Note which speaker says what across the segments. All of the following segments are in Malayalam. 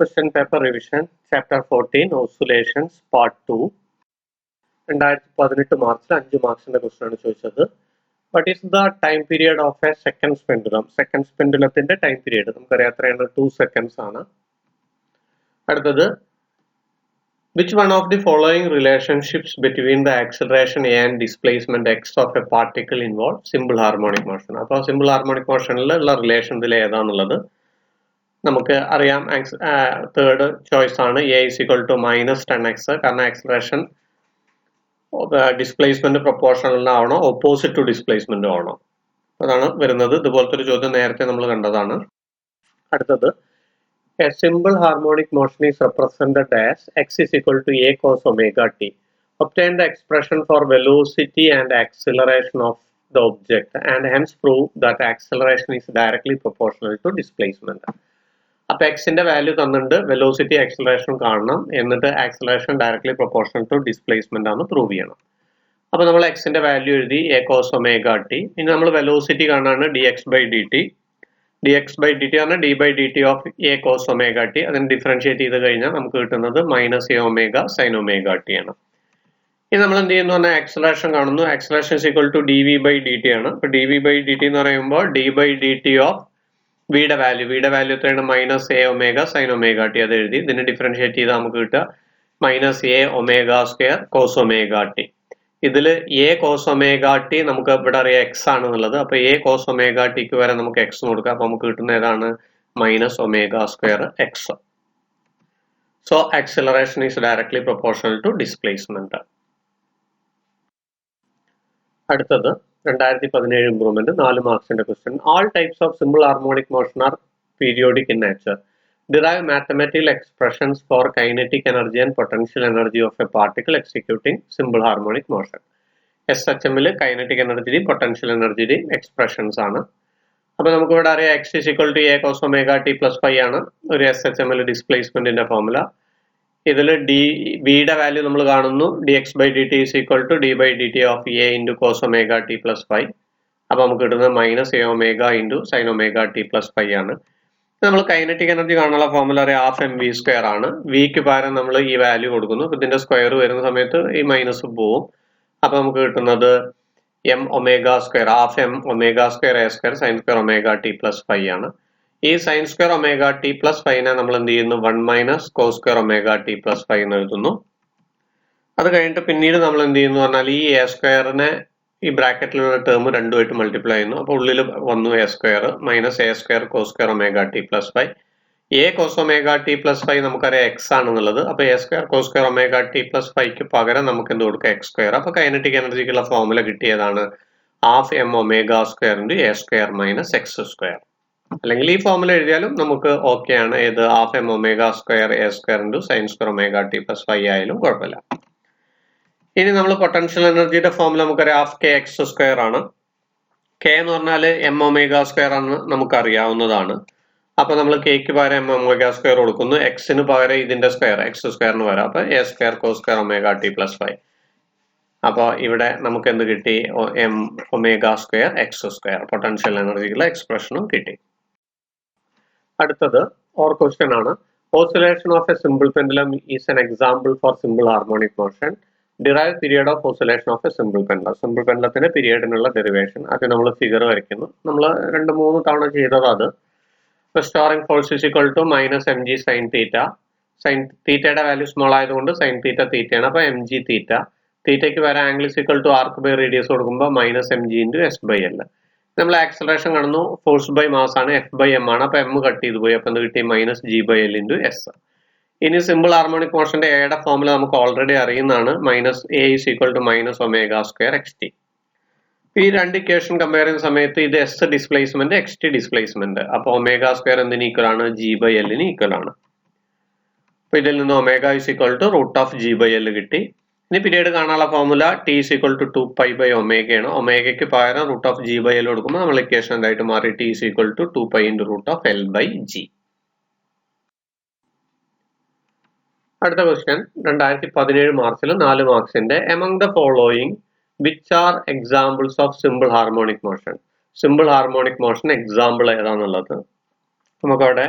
Speaker 1: Question paper revision, chapter 14, oscillations, part 2. 2018 മാർച്ചിൽ 5 മാർക്സിന്റെ ക്വസ്റ്റ്യൻ ആണ് ചോദിച്ചത്. What is the time period of a second pendulum? Second pendulumത്തിന്റെ ടൈം പീരീഡ് നമുക്കറിയാം എത്രയാണ്, 2 seconds ആണ്. അടുത്തത്, which one of the following relationships between the acceleration a and displacement x of a particle involve simple harmonic motion? അപ്പോൾ simple harmonic motionലുള്ള റിലേഷൻ ഇതിൽ ഏതാണെന്നുള്ളത് നമുക്ക് അറിയാം. തേർഡ് ചോയ്സ് ആണ് A is equal to -10x, കാരണം acceleration displacement proportional opposite to displacement ആണോ, അതാണ് വരുന്നത്. ഇതുപോലത്തെ ഒരു ചോദ്യം നേരത്തെ നമ്മൾ കണ്ടതാണ്. അടുത്തത്, A simple harmonic motion is represented as x is equal to a cos omega t. Obtain the expression for velocity and acceleration of the object and hence prove that acceleration is directly proportional to displacement. അപ്പോൾ എക്സിന്റെ വാല്യൂ തന്നിട്ട് വെലോസിറ്റി ആക്സിലറേഷൻ കാണണം, എന്നിട്ട് acceleration directly proportional to displacement ആണ് പ്രൂവ് ചെയ്യണം. അപ്പോൾ നമ്മൾ എക്സിന്റെ വാല്യൂ എഴുതി എ കോസ് ഒമേഗ ടി. ഇനി നമ്മൾ വെലോസിറ്റി കാണാണ് dx/dt. dx/dt ആണ് d/dt of A cos omega T. അതിന് ഡിഫറൻഷിയേറ്റ് ചെയ്ത് കഴിഞ്ഞാൽ നമുക്ക് കിട്ടുന്നത് -a omega sine omega T ആണ്. ഇനി നമ്മൾ എന്ത് ചെയ്യുന്നു പറഞ്ഞാൽ ആക്സിലറേഷൻ കാണുന്നു. Acceleration is equal to dv/dt ആണ്. അപ്പോൾ dv/dt എന്ന് പറയുമ്പോൾ d/dt ഓഫ് വിയുടെ വാല്യൂ എത്രയാണ്, -a omega sine omega T. അത് എഴുതി ഇതിനെ ഡിഫറൻഷിയേറ്റ് ചെയ്താൽ നമുക്ക് കിട്ടുക -a omega square cos omega T. ഇതിൽ a കോസ് ഒമേഗ ടി നമുക്ക് ഇവിടെ അറിയാം എക്സ് ആണെന്നുള്ളത്. അപ്പൊ a കോസ് ഒമേഗ ടിക്ക് വരെ നമുക്ക് എക്സ് കൊടുക്കാം. അപ്പൊ നമുക്ക് കിട്ടുന്ന ഏതാണ്, -omega square X. So acceleration is directly proportional to displacement. അടുത്തത് 2017 ഇംപ്രൂവ്മെന്റ് 4 മാർക്സിന്റെ question. All types of simple harmonic motion are periodic in nature. Derive mathematical expressions for kinetic energy and potential energy of a particle executing simple harmonic motion. SHM-ൽ kinetic energy potential energy expressions ആണ്. അപ്പൊ നമുക്ക് ഇവിടെ അറിയാം x is equal to a cos omega t plus phi ആണ് ഒരു SHM-ൽ ഡിസ്പ്ലേസ്മെന്റിന്റെ ഫോർമുല. ഇതിൽ വിയുടെ വാല്യൂ നമ്മൾ കാണുന്നു dx/dt is equal to d/dt of a into cos omega t plus phi. അപ്പൊ നമുക്ക് കിട്ടുന്നത് -a omega into sin omega t plus phi ആണ്. നമ്മൾ കൈനറ്റിക് എനർജി കാണാനുള്ള ഫോർമുല അറിയാം, ½ mv² ആണ്. വിക്ക് പകരം നമ്മൾ ഈ വാല്യൂ കൊടുക്കുന്നു. അപ്പൊ ഇതിന്റെ സ്ക്വയർ വരുന്ന സമയത്ത് ഈ മൈനസ് പോവും. അപ്പൊ നമുക്ക് കിട്ടുന്നത് m omega square ½ m omega square a square sin square omega t plus phi ആണ്. ഈ sine square omega T plus ഫൈനെ നമ്മൾ എന്ത് ചെയ്യുന്നു, 1 - cos square omega T plus phi എന്ന് എഴുതുന്നു. അത് കഴിഞ്ഞിട്ട് പിന്നീട് നമ്മൾ എന്ത് ചെയ്യുന്നു പറഞ്ഞാൽ ഈ എ സ്ക്വയറിനെ ഈ ബ്രാക്കറ്റിലുള്ള ടേം രണ്ടുമായിട്ട് മൾട്ടിപ്ലൈ ചെയ്യുന്നു. അപ്പോൾ ഉള്ളിൽ വന്നു a square - a square cos square omega T plus phi. a cos omega T plus phi നമുക്കറിയാം എക്സ് ആണെന്നുള്ളത്. അപ്പോൾ a square cos square omega T plus ഫൈക്ക് പകരം നമുക്ക് എന്ത് കൊടുക്കാം, എക്സ് സ്ക്വയർ. അപ്പോൾ കൈനറ്റിക് എനർജിക്കുള്ള ഫോർമുല കിട്ടിയതാണ് ½ m omega square into a square minus X square. അല്ലെങ്കിൽ ഈ ഫോർമുല എഴുതിയാലും നമുക്ക് ഓക്കെ ആണ്. ഏത് ½ m omega square a square into sine square omega T plus phi ആയാലും കുഴപ്പമില്ല. ഇനി നമ്മൾ പൊട്ടൻഷ്യൽ എനർജിയുടെ ഫോർമുല നമുക്കറിയാം ½ kx സ്ക്വയർ ആണ്. k എന്ന് പറഞ്ഞാൽ m ഒമേഗ സ്ക്വയർ ആണ് നമുക്ക് അറിയാവുന്നതാണ്. അപ്പൊ നമ്മൾ kക്ക് പകരം m ഒമേഗ സ്ക്വയർ കൊടുക്കുന്നു. എക്സിന് പകരം ഇതിന്റെ സ്ക്വയർ എക്സ് സ്ക്വയറിന് പകരം അപ്പൊ a square cos square omega T plus phi. അപ്പൊ ഇവിടെ നമുക്ക് എന്ത് കിട്ടി, m omega square x square. Potential എനർജിക്കുള്ള എക്സ്പ്രഷനും കിട്ടി. അടുത്തത് ഓർ ക്വസ്റ്റ്യൻ ആണ്. Oscillation of a simple pendulum is an example for simple harmonic motion. Derive period of oscillation of a simple pendulum. Simple പെൻഡുലത്തിന്റെ പീരിയഡിനുള്ള ഡെറിവേഷൻ അത് നമ്മൾ ഫിഗർ വരയ്ക്കുന്നു. നമ്മൾ 2-3 തവണ ചെയ്തത് അത്. Restoring force is equal to -mg sin θ. Sign തീറ്റയുടെ വാല്യൂ സ്മോൾ ആയതുകൊണ്ട് സൈൻ തീറ്റ തീറ്റയാണ്. അപ്പൊ mg തീറ്റ. തീറ്റയ്ക്ക് വരെ angle is equal to arc by radius കൊടുക്കുമ്പോൾ -mg into s/l. നമ്മൾ ആക്സലറേഷൻ കാണുന്നു, ഫോഴ്സ് ബൈ മാസ് ആണ്, f/m ആണ്. അപ്പൊ m കട്ട് ചെയ്ത് പോയി. അപ്പൊ എന്ത് കിട്ടി, -g/l into s. ഇനി സിമ്പിൾ ഹാർമോണിക് മോഷന്റെ എയുടെ ഫോർമുല നമുക്ക് ഓൾറെഡി അറിയുന്നതാണ്, -a is equal to -omega square xt. ഈ രണ്ട് ഇക്വേഷൻ കമ്പയർ ചെയ്യുന്ന സമയത്ത് ഇത് s ഡിസ്പ്ലേസ്മെന്റ്, xt ഡിസ്പ്ലേസ്മെന്റ്. അപ്പൊ ഒമേഗ സ്ക്വയർ എന്തിന് ഈക്വൽ ആണ്, g/l ന് ഈക്വൽ ആണ്. അപ്പൊ ഇതിൽ നിന്ന് omega is equal to √g/l കിട്ടി. ഇനി പീരീഡ് കാണാനുള്ള formula t is equal to 2π omega ആണ്. ഒമേഗയ്ക്ക് പകരം √g/l കൊടുക്കുമ്പോൾ നമ്മൾ ഇക്വേഷൻ എന്തായിട്ട് മാറി, t is equal to 2π into √l/g. അടുത്ത ക്വസ്റ്റ്യൻ 2017 മാർച്ചിൽ 4 മാർക്സിന്റെ. Among the following which are examples of simple harmonic motion. Simple harmonic motion example ഏതാണെന്നുള്ളത് നമുക്കവിടെ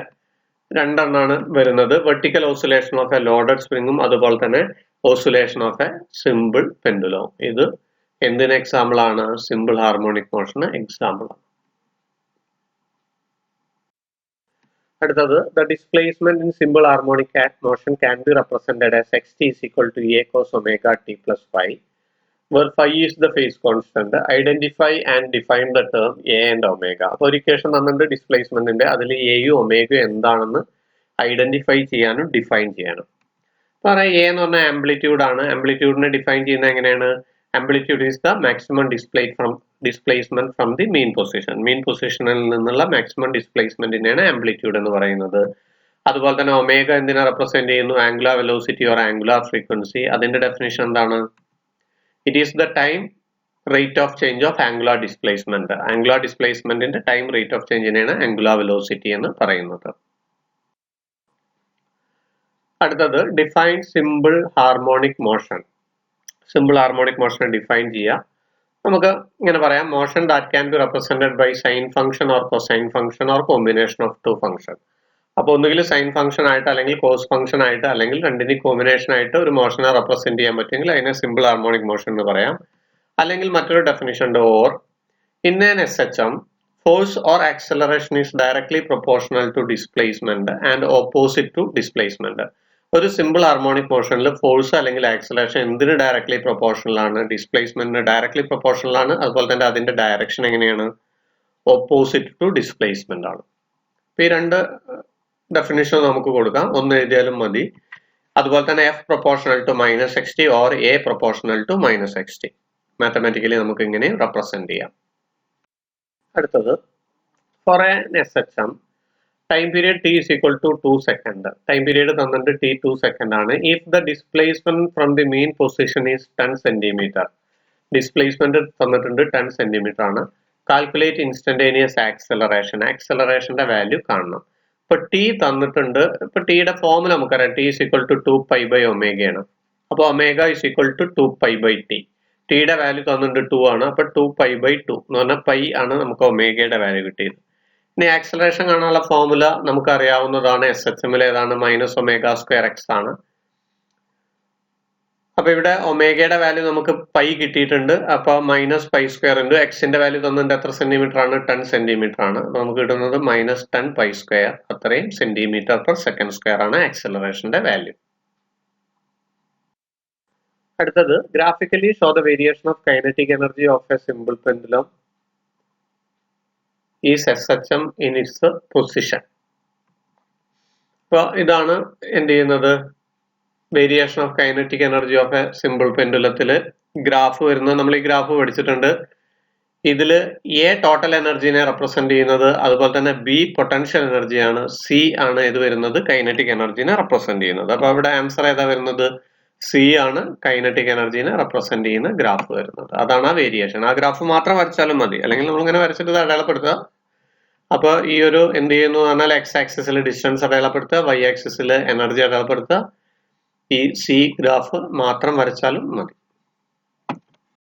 Speaker 1: രണ്ടെണ്ണാണ് വരുന്നത്. Vertical oscillation of a loaded സ്പ്രിങ്ങും അതുപോലെ തന്നെ ഓസിലേഷൻ ഓഫ് എ സിമ്പിൾ പെൻഡുലവും. ഇത് എന്തിന് എക്സാമ്പിൾ ആണ്? സിമ്പിൾ ഹാർമോണിക് മോഷന് എക്സാമ്പിൾ ആണ്. അടുത്തത് the displacement in simple harmonic motion can be represented as xt is equal to a cos omega t plus phi, where phi is the phase constant. Identify and define the term a and omega. അപ്പോൾ ഒരു ഇക്വേഷൻ തന്നിട്ട് ഡിസ്പ്ലേസ്മെന്റിന്റെ അതിൽ എയും ഒമേഗയും എന്താണെന്ന് ഐഡന്റിഫൈ ചെയ്യാനും ഡിഫൈൻ ചെയ്യാനും. പറയാം എ എന്ന് പറഞ്ഞാൽ ആംപ്ലിറ്റ്യൂഡ് ആണ്. ആംപ്ലിറ്റ്യൂഡിനെ ഡിഫൈൻ ചെയ്യുന്നത് എങ്ങനെയാണ്? Amplitude is the maximum displacement from the mean position. Mean പൊസിഷനിൽ നിന്നുള്ള മാക്സിമം ഡിസ്പ്ലേസ്മെന്റിനെയാണ് ആംപ്ലിറ്റ്യൂഡ് എന്ന് പറയുന്നത്. അതുപോലെ തന്നെ ഒമേഗ എന്തിനെ റെപ്രസെന്റ് ചെയ്യുന്നു? Angular velocity or angular frequency. അതിന്റെ ഡെഫിനിഷൻ എന്താണ്? It is the time rate of change of angular displacement. Angular ഡിസ്പ്ലേസ്മെന്റിന്റെ ടൈം റേറ്റ് ഓഫ് ചേഞ്ചിനെയാണ് ആംഗുലാർ വെലോസിറ്റി എന്ന് പറയുന്നത്. അടുത്തത് define simple harmonic motion. Simple harmonic മോഷനെ ഡിഫൈൻ ചെയ്യുക. നമുക്ക് ഇങ്ങനെ പറയാം, motion that can be represented by sine function or cosine function or combination of two function. അപ്പോൾ ഒന്നുകിൽ സൈൻ ഫംഗ്ഷൻ ആയിട്ട് അല്ലെങ്കിൽ കോസ് ഫംഗ്ഷൻ ആയിട്ട് അല്ലെങ്കിൽ രണ്ടിനും കോമ്പിനേഷൻ ആയിട്ട് ഒരു മോഷനെ റെപ്രസെന്റ് ചെയ്യാൻ പറ്റുമെങ്കിൽ അതിനെ സിമ്പിൾ ഹാർമോണിക് മോഷൻ എന്ന് പറയാം. അല്ലെങ്കിൽ മറ്റൊരു ഡെഫിനിഷൻ ഉണ്ട്, or in an SHM force or acceleration is directly proportional to displacement and opposite to displacement. ഒരു സിമ്പിൾ ഹാർമോണിക് മോഷനിൽ ഫോഴ്സ് അല്ലെങ്കിൽ ആക്സലറേഷൻ എന്തിന് ഡയറക്ട്ലി പ്രൊപ്പോർഷണൽ ആണ്? ഡിസ്പ്ലേസ്മെന്റിന് ഡയറക്ട്ലി പ്രൊപ്പോർഷണൽ ആണ്. അതുപോലെ തന്നെ അതിന്റെ ഡയറക്ഷൻ എങ്ങനെയാണ്? ഓപ്പോസിറ്റ് ടു ഡിസ്പ്ലേസ്മെന്റ് ആണ്. ഈ രണ്ട് ഡെഫിനിഷൻ നമുക്ക് കൊടുക്കാം, ഒന്ന് എഴുതിയാലും മതി. അതുപോലെ തന്നെ F proportional to -xt or A proportional to -xt. Mathematically നമുക്ക് ഇങ്ങനെ റെപ്രസെന്റ് ചെയ്യാം. അടുത്തത് for an SHM time period t is equal to 2 seconds. Time period തന്നിട്ട് t 2 seconds ആണ്. If the displacement from the mean position is 10 centimeter. Displacement തന്നിട്ടുണ്ട് 10 centimeter ആണ്. Calculate instantaneous acceleration. Accelerationന്റെ വാല്യൂ കാണണം. ഇപ്പൊ t തന്നിട്ടുണ്ട്. ഇപ്പൊ ടിയുടെ ഫോർമുല നമുക്കറിയാം, t is equal to 2 pi by omega ആണ്. അപ്പോൾ omega is equal to 2 pi by t. ടിയുടെ വാല്യൂ തന്നിട്ടുണ്ട് 2 ആണ്. അപ്പൊ 2 pi by 2 എന്ന് പറഞ്ഞാൽ പൈ ആണ് നമുക്ക് ഒമേഗയുടെ വാല്യൂ കിട്ടിയത്. ഇനി ആക്സലറേഷൻ കാണാനുള്ള ഫോർമുല നമുക്ക് അറിയാവുന്നതാണ്. SHM ഏതാണ്? -ω²x ആണ്. അപ്പൊ ഇവിടെ ഒമേഗയുടെ വാല്യൂ നമുക്ക് പൈ കിട്ടിയിട്ടുണ്ട്. അപ്പൊ -π² എക്സിന്റെ വാല്യൂ തന്നിട്ട് എത്ര സെന്റിമീറ്റർ ആണ്? 10 സെന്റിമീറ്റർ ആണ്. നമുക്ക് കിട്ടുന്നത് -10π². അത്രയും സെന്റിമീറ്റർ പെർ സെക്കൻഡ് സ്ക്വയർ ആണ് ആക്സലറേഷന്റെ വാല്യൂ. അടുത്തത് graphically show the variation of kinetic energy of a simple pendulum is SHM in its position. അപ്പോൾ ഇതാണ് എന്ത് ചെയ്യുന്നത്? Variation of kinetic energy of a simple പെൻഡുലത്തിൽ ഗ്രാഫ് വരുന്നത്. നമ്മൾ ഈ ഗ്രാഫ് പഠിച്ചിട്ടുണ്ട്. ഇതിൽ A ടോട്ടൽ എനർജിനെ റെപ്രസെന്റ് ചെയ്യുന്നത്, അതുപോലെ തന്നെ B പൊട്ടൻഷ്യൽ എനർജിയാണ്, C ആണ് ഇത് വരുന്നത് കൈനറ്റിക് എനർജിനെ റെപ്രസെന്റ് ചെയ്യുന്നത്. അപ്പോൾ അവിടെ ആൻസർ ഏതാ വരുന്നത്? C ആണ് കൈനറ്റിക് എനർജിനെ റെപ്രസെന്റ് ചെയ്യുന്ന ഗ്രാഫ് വരുന്നത്. അതാണ് ആ വേരിയേഷൻ. ആ ഗ്രാഫ് മാത്രം വരച്ചാലും മതി, അല്ലെങ്കിൽ നമ്മൾ ഇങ്ങനെ വരച്ചിട്ട് അടയാളപ്പെടുത്തുക. അപ്പോൾ ഈ ഒരു എന്ത് ചെയ്യുന്നു പറഞ്ഞാൽ X ആക്സിസിൽ ഡിസ്റ്റൻസ് അടയാളപ്പെടുത്തുക, Y ആക്സിസിൽ എനർജി അടയാളപ്പെടുത്തുക. ഈ C ഗ്രാഫ് മാത്രം വരച്ചാലും മതി.